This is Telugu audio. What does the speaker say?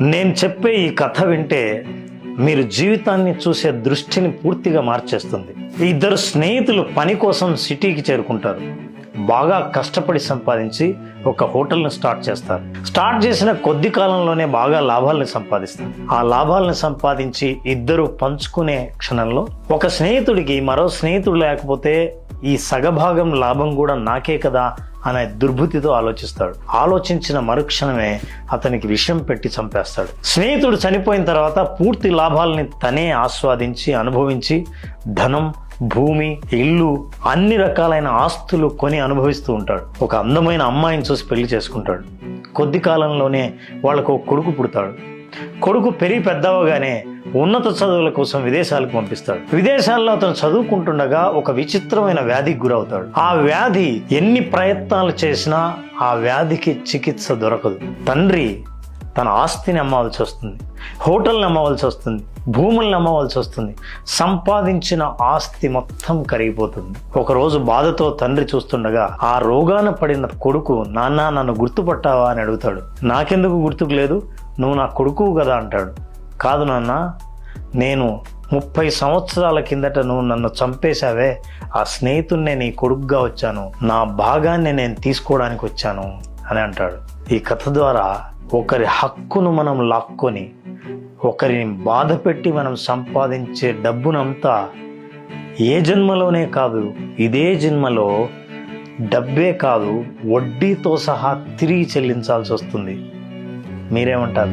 నేను చెప్పే ఈ కథ వింటే మీరు జీవితాన్ని చూసే దృష్టిని పూర్తిగా మార్చేస్తుంది. ఇద్దరు స్నేహితులు పని కోసం సిటీకి చేరుకుంటారు. బాగా కష్టపడి సంపాదించి ఒక హోటల్ని స్టార్ట్ చేస్తారు. స్టార్ట్ చేసిన కొద్ది కాలంలోనే బాగా లాభాలను సంపాదిస్తారు. ఆ లాభాలను సంపాదించి ఇద్దరు పంచుకునే క్షణంలో ఒక స్నేహితుడికి మరో స్నేహితుడు లేకపోతే ఈ సగభాగం లాభం కూడా నాకే కదా అనే దుర్బుద్ధితో ఆలోచిస్తాడు. ఆలోచించిన మరుక్షణమే అతనికి విషం పెట్టి చంపేస్తాడు. స్నేహితుడు చనిపోయిన తర్వాత పూర్తి లాభాలని తనే ఆస్వాదించి అనుభవించి ధనం, భూమి, ఇల్లు, అన్ని రకాలైన ఆస్తులు కొని అనుభవిస్తూ ఉంటాడు. ఒక అందమైన అమ్మాయిని చూసి పెళ్లి చేసుకుంటాడు. కొద్ది కాలంలోనే వాళ్ళకు ఒక కొడుకు పుడతాడు. కొడుకు పెరిగి పెద్దవగానే ఉన్నత చదువుల కోసం విదేశాలకు పంపిస్తాడు. విదేశాల్లో అతను చదువుకుంటుండగా ఒక విచిత్రమైన వ్యాధికి గురవుతాడు. ఆ వ్యాధి ఎన్ని ప్రయత్నాలు చేసినా ఆ వ్యాధికి చికిత్స దొరకదు. తండ్రి తన ఆస్తిని అమ్మవలసి వస్తుంది, హోటల్ని అమ్మవలసి వస్తుంది, భూముల్ని అమ్మవలసి వస్తుంది. సంపాదించిన ఆస్తి మొత్తం కరిగిపోతుంది. ఒకరోజు బాధతో తండ్రి చూస్తుండగా ఆ రోగాన పడిన కొడుకు, నాన్న నన్ను గుర్తుపట్టావా అని అడుగుతాడు. నాకెందుకు గుర్తుకు లేదు, నువ్వు నా కొడుకువు కదా అంటాడు. కాదు నాన్న, నేను 30 సంవత్సరాల కిందట నువ్వు నన్ను చంపేశావే, ఆ స్నేహితున్నే నీ కొడుకుగా వచ్చాను, నా భాగాన్ని నేను తీసుకోవడానికి వచ్చాను అని అంటాడు. ఈ కథ ద్వారా ఒకరి హక్కును మనం లాక్కొని ఒకరిని బాధ పెట్టి మనం సంపాదించే డబ్బునంతా ఏ జన్మలోనే కాదు, ఇదే జన్మలో డబ్బే కాదు వడ్డీతో సహా తిరిగి చెల్లించాల్సి వస్తుంది. మీరేమంటారు?